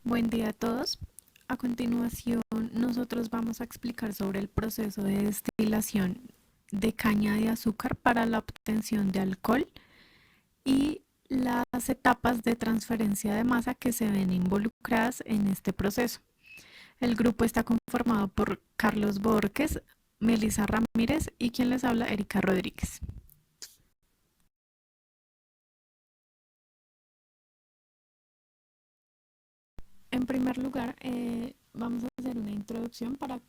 Buen día a todos. A continuación, nosotros vamos a explicar sobre el proceso de destilación de caña de azúcar para la obtención de alcohol y las etapas de transferencia de masa que se ven involucradas en este proceso. El grupo está conformado por Carlos Borges, Melissa Ramírez y quien les habla, Erika Rodríguez. En primer lugar, vamos a hacer una introducción para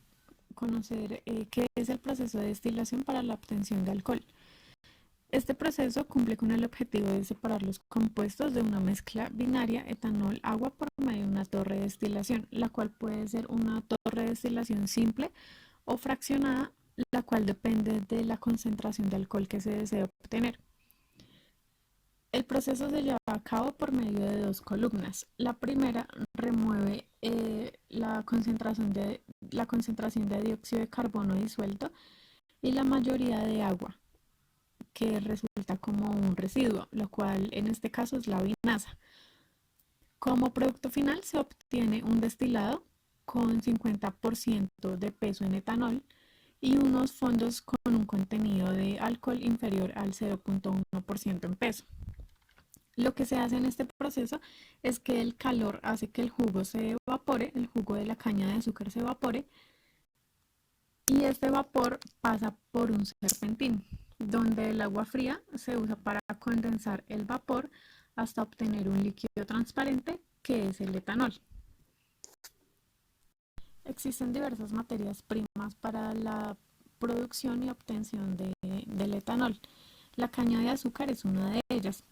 conocer qué es el proceso de destilación para la obtención de alcohol. Este proceso cumple con el objetivo de separar los compuestos de una mezcla binaria etanol-agua por medio de una torre de destilación, la cual puede ser una torre de destilación simple o fraccionada, la cual depende de la concentración de alcohol que se desee obtener. El proceso se lleva a cabo por medio de dos columnas. La primera remueve la concentración de dióxido de carbono disuelto y la mayoría de agua, que resulta como un residuo, lo cual en este caso es la vinaza. Como producto final se obtiene un destilado con 50% de peso en etanol y unos fondos con un contenido de alcohol inferior al 0.1% en peso. Lo que se hace en este proceso es que el calor hace que el jugo se evapore, el jugo de la caña de azúcar se evapore, y este vapor pasa por un serpentín, donde el agua fría se usa para condensar el vapor hasta obtener un líquido transparente que es el etanol. Existen diversas materias primas para la producción y obtención del etanol. La caña de azúcar es una de ellas,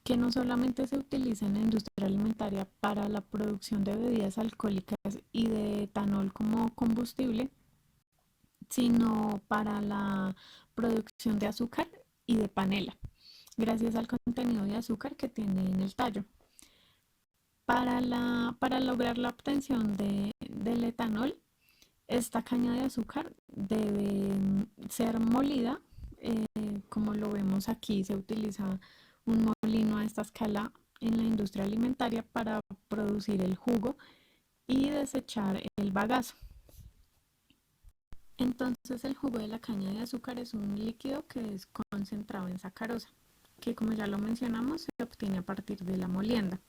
que no solamente se utiliza en la industria alimentaria para la producción de bebidas alcohólicas y de etanol como combustible, sino para la producción de azúcar y de panela, gracias al contenido de azúcar que tiene en el tallo. Para lograr la obtención del etanol, esta caña de azúcar debe ser molida, eh, como lo vemos aquí, se utiliza un molino a esta escala en la industria alimentaria para producir el jugo y desechar el bagazo. Entonces el jugo de la caña de azúcar es un líquido que es concentrado en sacarosa, que como ya lo mencionamos se obtiene a partir de la molienda.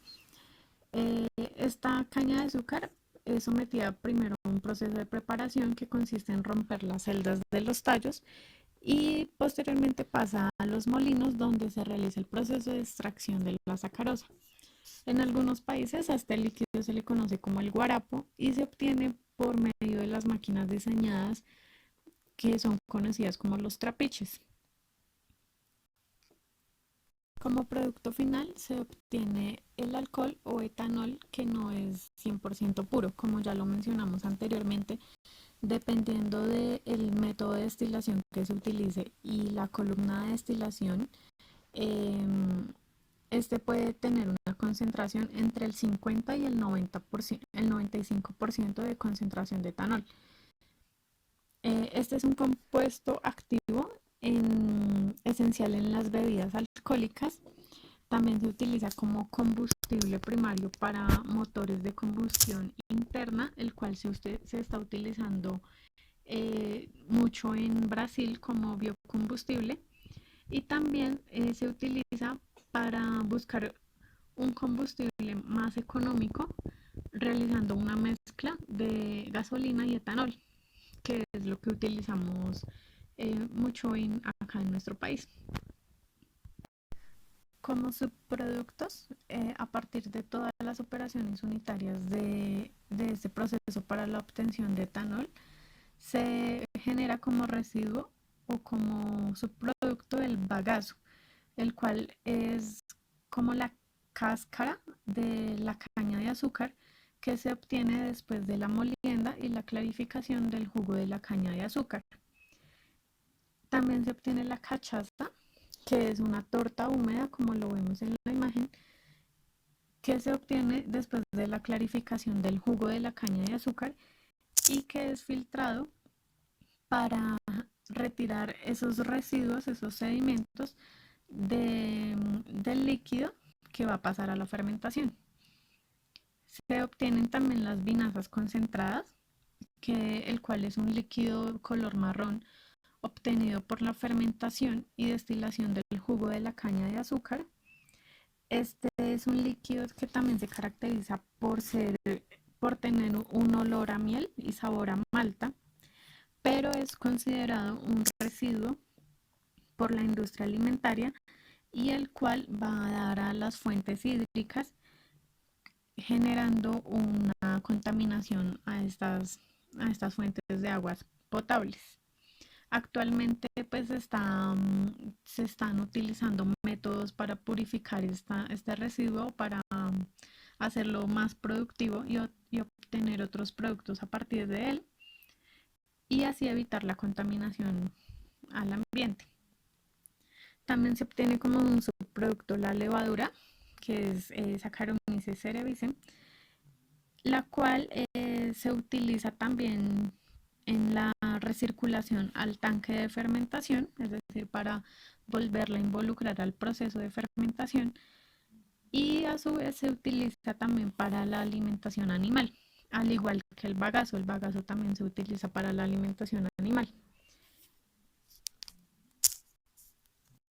Esta caña de azúcar es sometida primero a un proceso de preparación que consiste en romper las celdas de los tallos y posteriormente pasa a los molinos donde se realiza el proceso de extracción de la sacarosa. En algunos países a este líquido se le conoce como el guarapo y se obtiene por medio de las máquinas diseñadas que son conocidas como los trapiches. Como producto final se obtiene el alcohol o etanol que no es 100% puro, como ya lo mencionamos anteriormente, dependiendo del método de destilación que se utilice y la columna de destilación. eh, este puede tener una concentración entre el 50 y el 90%, el 95% de concentración de etanol. Este es un compuesto activo esencial en las bebidas alcohólicas. También se utiliza como combustible primario para motores de combustión interna, el cual se está utilizando mucho en Brasil como biocombustible. Y también se utiliza para buscar un combustible más económico realizando una mezcla de gasolina y etanol, que es lo que utilizamos mucho acá en nuestro país. Como subproductos, a partir de todas las operaciones unitarias de este proceso para la obtención de etanol, se genera como residuo o como subproducto el bagazo, el cual es como la cáscara de la caña de azúcar que se obtiene después de la molienda y la clarificación del jugo de la caña de azúcar. También se obtiene la cachaza, que es una torta húmeda, como lo vemos en la imagen, que se obtiene después de la clarificación del jugo de la caña de azúcar y que es filtrado para retirar esos residuos, esos sedimentos del líquido que va a pasar a la fermentación. Se obtienen también las vinazas concentradas, el cual es un líquido color marrón obtenido por la fermentación y destilación del jugo de la caña de azúcar. Este es un líquido que también se caracteriza por tener un olor a miel y sabor a malta, pero es considerado un residuo por la industria alimentaria y el cual va a dar a las fuentes hídricas generando una contaminación a estas fuentes de aguas potables. Actualmente pues se están utilizando métodos para purificar este residuo para hacerlo más productivo y obtener otros productos a partir de él y así evitar la contaminación al ambiente. También se obtiene como un subproducto la levadura, que es Saccharomyces cerevisiae, la cual se utiliza también en la recirculación al tanque de fermentación, es decir, para volverla a involucrar al proceso de fermentación, y a su vez se utiliza también para la alimentación animal, al igual que el bagazo también se utiliza para la alimentación animal.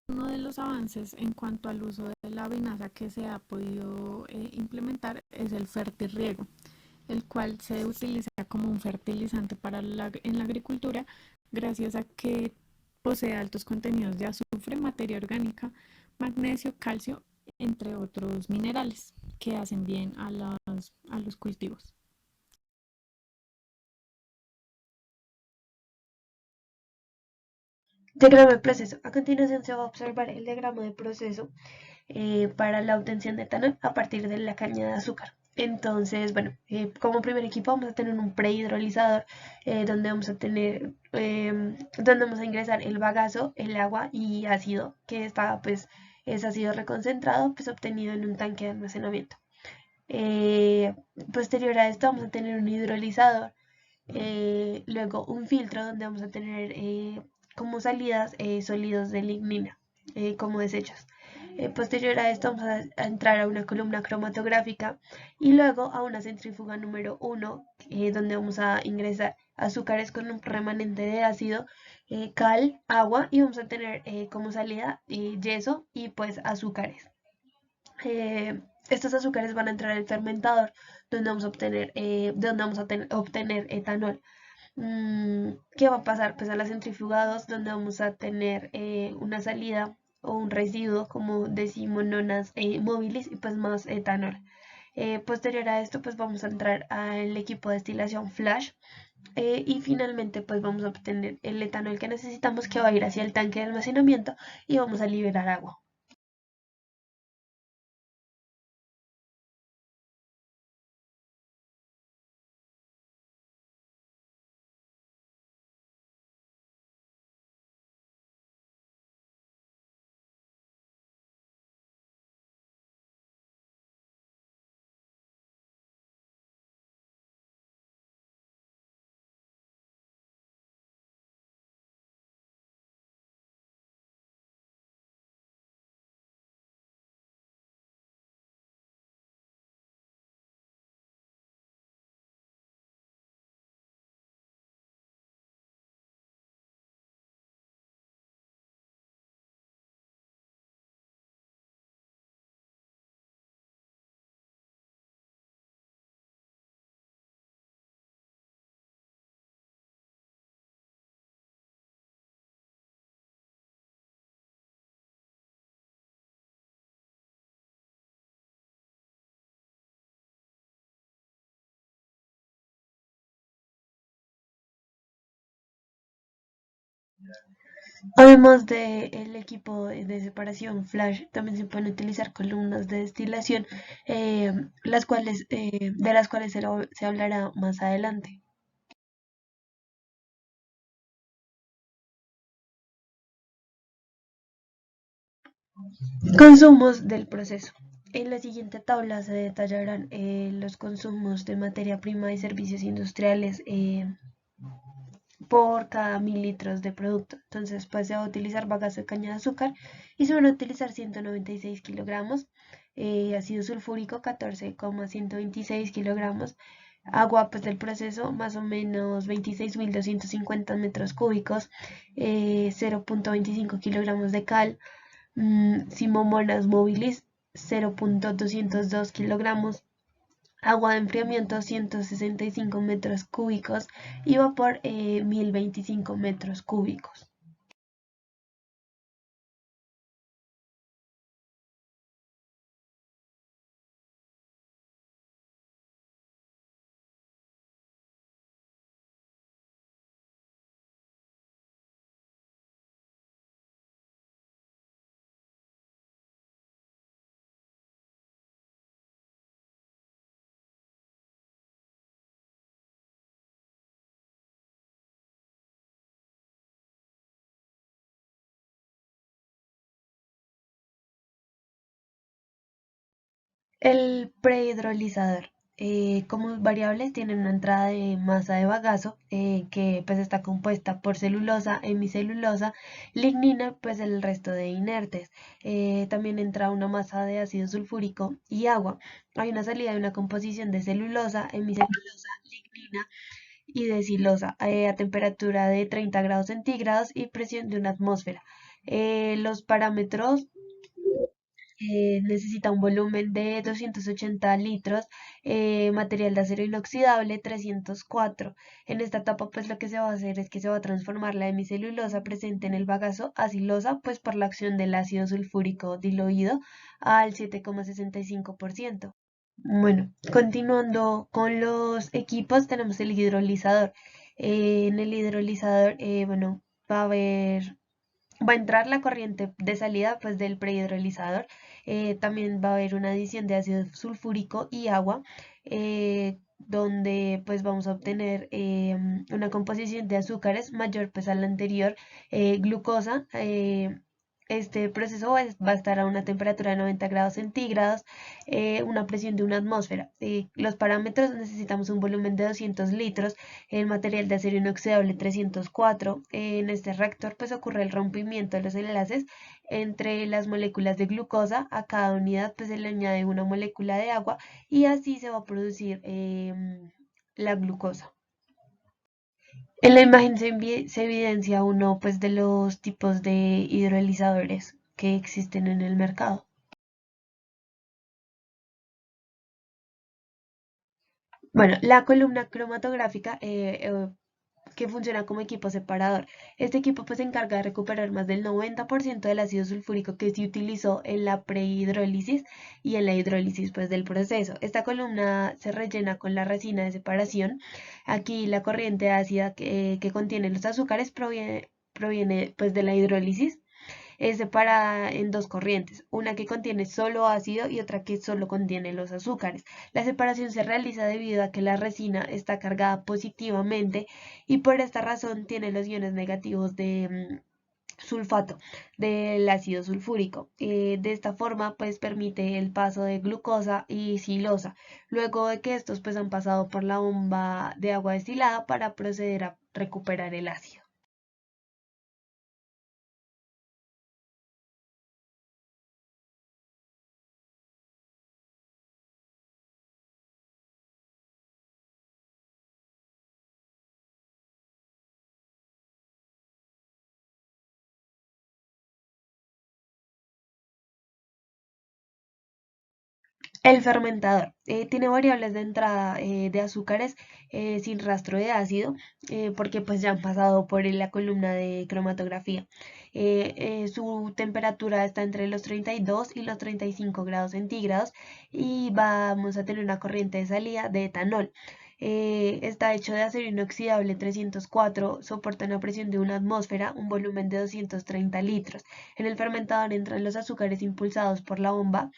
Uno de los avances en cuanto al uso de la vinaza que se ha podido implementar es el fertirriego, el cual se utiliza como un fertilizante en la agricultura gracias a que posee altos contenidos de azufre, materia orgánica, magnesio, calcio, entre otros minerales que hacen bien a los cultivos. Diagrama de proceso. A continuación se va a observar el diagrama de proceso para la obtención de etanol a partir de la caña de azúcar. Entonces, bueno, como primer equipo vamos a tener un prehidrolizador donde vamos a tener, donde vamos a ingresar el bagazo, el agua y ácido, que está, pues, es ácido reconcentrado, pues obtenido en un tanque de almacenamiento. Eh, Posterior a esto vamos a tener un hidrolizador, luego un filtro donde vamos a tener como salidas sólidos de lignina como desechos. Posterior a esto vamos a entrar a una columna cromatográfica y luego a una centrífuga número 1 donde vamos a ingresar azúcares con un remanente de ácido, cal, agua y vamos a tener como salida yeso y pues azúcares. Estos azúcares van a entrar al fermentador donde vamos a obtener, obtener etanol. ¿Qué va a pasar? Pues a las centrifugados donde vamos a tener una salida o un residuo, como decimos, nonas móviles y pues más etanol. Posterior a esto pues vamos a entrar al equipo de destilación flash y finalmente pues vamos a obtener el etanol que necesitamos que va a ir hacia el tanque de almacenamiento y vamos a liberar agua. Además del equipo de separación flash, también se pueden utilizar columnas de destilación, de las cuales se hablará más adelante. Consumos del proceso. En la siguiente tabla se detallarán los consumos de materia prima y servicios industriales por cada 1000 litros de producto. Entonces, pues se va a utilizar bagazo de caña de azúcar y se van a utilizar 196 kilogramos, ácido sulfúrico 14,126 kilogramos, agua pues del proceso más o menos 26.250 metros cúbicos, 0,25 kilogramos de cal, Simomonas mobilis 0,202 kilogramos, agua de enfriamiento 165 metros cúbicos y vapor 1025 metros cúbicos. El prehidrolizador, como variables, tiene una entrada de masa de bagazo que pues está compuesta por celulosa, hemicelulosa, lignina, pues el resto de inertes. También entra una masa de ácido sulfúrico y agua. Hay una salida de una composición de celulosa, hemicelulosa, lignina y de silosa a temperatura de 30 grados centígrados y presión de una atmósfera. Los parámetros necesita un volumen de 280 litros, material de acero inoxidable 304. En esta etapa, pues lo que se va a hacer es que se va a transformar la hemicelulosa presente en el bagazo a silosa, pues por la acción del ácido sulfúrico diluido al 7,65%. Bueno, continuando con los equipos, tenemos el hidrolizador. En el hidrolizador, bueno, va a haber va a entrar la corriente de salida pues del prehidrolizador. También va a haber una adición de ácido sulfúrico y agua, donde pues vamos a obtener una composición de azúcares mayor pues a la anterior, glucosa. Este proceso va a estar a una temperatura de 90 grados centígrados, una presión de una atmósfera. Los parámetros: necesitamos un volumen de 200 litros, el material de acero inoxidable 304. En este reactor pues ocurre el rompimiento de los enlaces entre las moléculas de glucosa. A cada unidad pues se le añade una molécula de agua y así se va a producir la glucosa. En la imagen se evidencia uno pues de los tipos de hidrolizadores que existen en el mercado. Bueno, la columna cromatográfica que funciona como equipo separador. Este equipo pues se encarga de recuperar más del 90% del ácido sulfúrico que se utilizó en la prehidrólisis y en la hidrólisis pues del proceso. Esta columna se rellena con la resina de separación. Aquí la corriente ácida que contiene los azúcares proviene pues de la hidrólisis. Es separada en dos corrientes, una que contiene solo ácido y otra que solo contiene los azúcares. La separación se realiza debido a que la resina está cargada positivamente y por esta razón tiene los iones negativos de sulfato del ácido sulfúrico. De esta forma pues permite el paso de glucosa y silosa, luego de que estos pues han pasado por la bomba de agua destilada para proceder a recuperar el ácido. El fermentador tiene variables de entrada de azúcares sin rastro de ácido, porque pues ya han pasado por la columna de cromatografía. Su temperatura está entre los 32 y los 35 grados centígrados y vamos a tener una corriente de salida de etanol. Está hecho de acero inoxidable 304, soporta una presión de una atmósfera, un volumen de 230 litros. En el fermentador entran los azúcares impulsados por la bomba,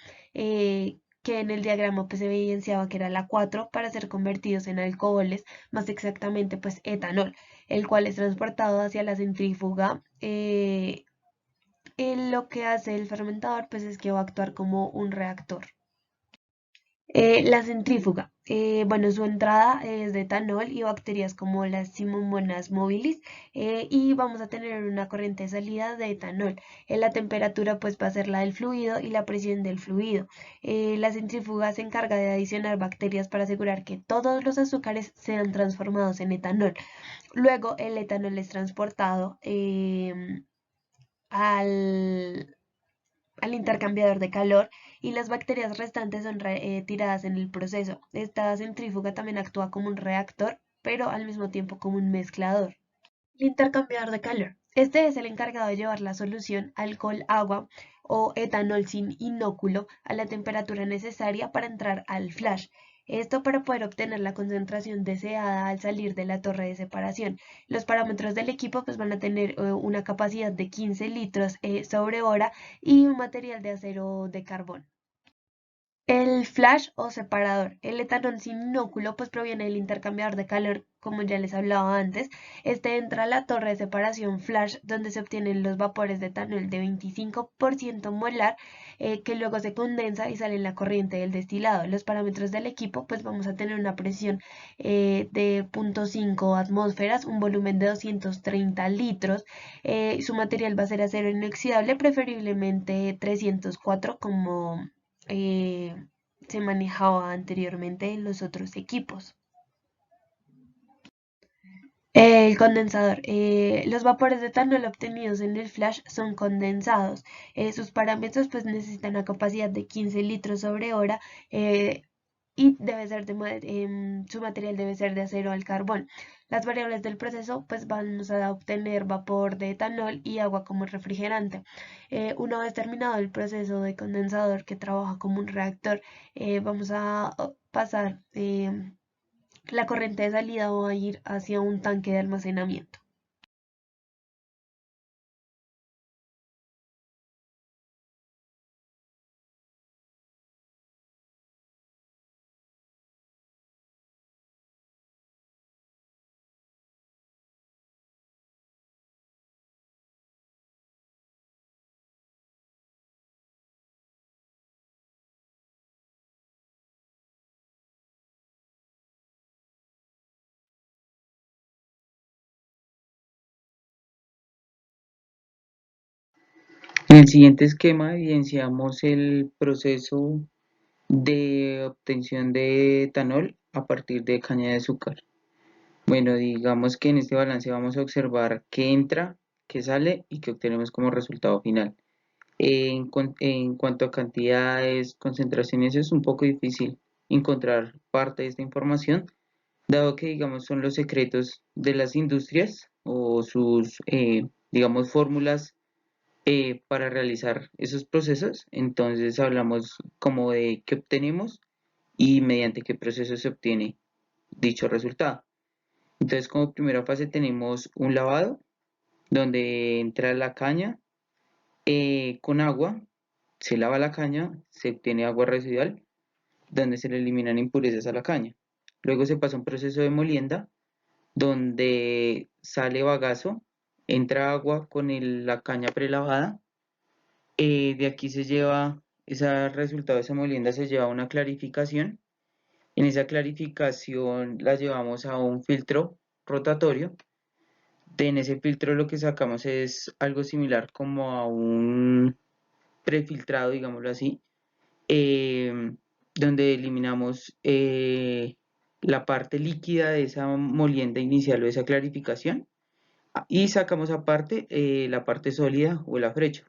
que en el diagrama pues se evidenciaba que era la 4, para ser convertidos en alcoholes, más exactamente pues etanol, el cual es transportado hacia la centrífuga. Lo que hace el fermentador pues es que va a actuar como un reactor. La centrífuga. Bueno, su entrada es de etanol y bacterias como las Pseudomonas mobilis, y vamos a tener una corriente de salida de etanol. La temperatura pues va a ser la del fluido y la presión del fluido. La centrífuga se encarga de adicionar bacterias para asegurar que todos los azúcares sean transformados en etanol. Luego el etanol es transportado al, al intercambiador de calor y las bacterias restantes son tiradas en el proceso. Esta centrífuga también actúa como un reactor, pero al mismo tiempo como un mezclador. El intercambiador de calor. Este es el encargado de llevar la solución alcohol, agua o etanol sin inóculo a la temperatura necesaria para entrar al flash. Esto para poder obtener la concentración deseada al salir de la torre de separación. Los parámetros del equipo pues van a tener una capacidad de 15 litros sobre hora y un material de acero de carbón. El flash o separador. El etanol sin inóculo pues proviene del intercambiador de calor, como ya les hablaba antes. Este entra a la torre de separación flash, donde se obtienen los vapores de etanol de 25% molar, que luego se condensa y sale en la corriente del destilado. Los parámetros del equipo pues vamos a tener una presión de 0.5 atmósferas, un volumen de 230 litros. Su material va a ser acero inoxidable, preferiblemente 304 como se manejaba anteriormente en los otros equipos. El condensador. Los vapores de etanol obtenidos en el flash son condensados. Sus parámetros pues necesitan una capacidad de 15 litros sobre hora, y debe ser su material debe ser de acero al carbón. Las variables del proceso pues vamos a obtener vapor de etanol y agua como refrigerante. Una vez terminado el proceso de condensador que trabaja como un reactor, vamos a pasar la corriente de salida va a ir hacia un tanque de almacenamiento. En el siguiente esquema evidenciamos el proceso de obtención de etanol a partir de caña de azúcar. Bueno, digamos que en este balance vamos a observar qué entra, qué sale y qué obtenemos como resultado final. En cuanto a cantidades, concentraciones, es un poco difícil encontrar parte de esta información, dado que, digamos, son los secretos de las industrias o sus, digamos, fórmulas para realizar esos procesos. Entonces hablamos como de qué obtenemos y mediante qué proceso se obtiene dicho resultado. Entonces, como primera fase tenemos un lavado donde entra la caña con agua, se lava la caña, se obtiene agua residual donde se le eliminan impurezas a la caña. Luego se pasa un proceso de molienda donde sale bagazo, entra agua con la caña prelavada. De aquí se lleva, ese resultado de esa molienda se lleva a una clarificación. En esa clarificación la llevamos a un filtro rotatorio. En ese filtro lo que sacamos es algo similar como a un prefiltrado, digámoslo así, eh, donde eliminamos la parte líquida de esa molienda inicial o de esa clarificación y sacamos aparte la parte sólida o el afrecho,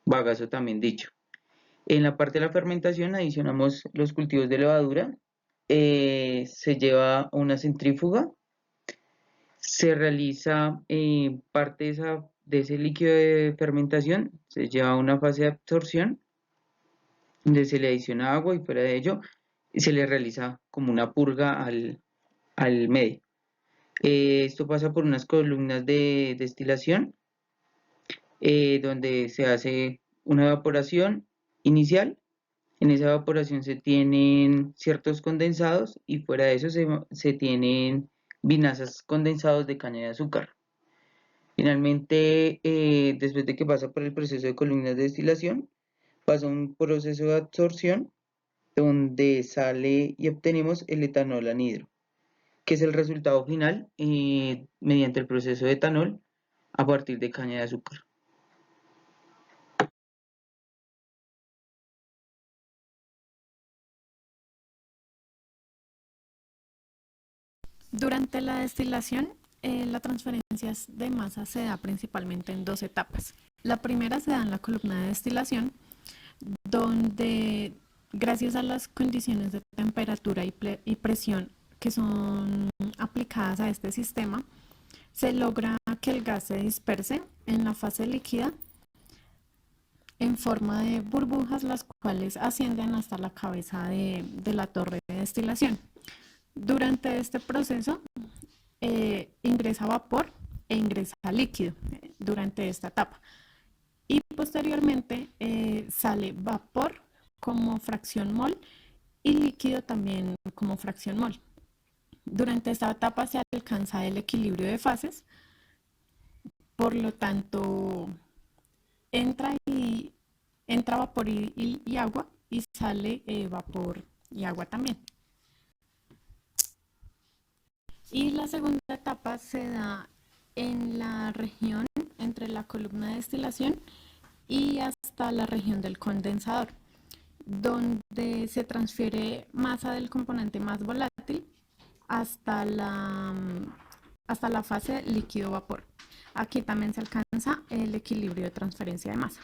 bagazo también dicho. En la parte de la fermentación adicionamos los cultivos de levadura, se lleva a una centrífuga, se realiza parte de ese líquido de fermentación, se lleva a una fase de absorción, donde se le adiciona agua y fuera de ello se le realiza como una purga al medio. Esto pasa por unas columnas de destilación, donde se hace una evaporación inicial. En esa evaporación se tienen ciertos condensados y fuera de eso se tienen vinazas condensados de caña de azúcar. Finalmente, después de que pasa por el proceso de columnas de destilación, pasa un proceso de absorción donde sale y obtenemos el etanol anhidro, que es el resultado final mediante el proceso de etanol a partir de caña de azúcar. Durante la destilación, la transferencia de masa se da principalmente en dos etapas. La primera se da en la columna de destilación, donde gracias a las condiciones de temperatura y presión que son aplicadas a este sistema, se logra que el gas se disperse en la fase líquida en forma de burbujas, las cuales ascienden hasta la cabeza de la torre de destilación. Durante este proceso ingresa vapor e ingresa líquido durante esta etapa. Y posteriormente sale vapor como fracción mol y líquido también como fracción mol. Durante esta etapa se alcanza el equilibrio de fases, por lo tanto entra vapor y agua y sale vapor y agua también. Y la segunda etapa se da en la región entre la columna de destilación y hasta la región del condensador, donde se transfiere masa del componente más volátil hasta la fase líquido-vapor. Aquí también se alcanza el equilibrio de transferencia de masa.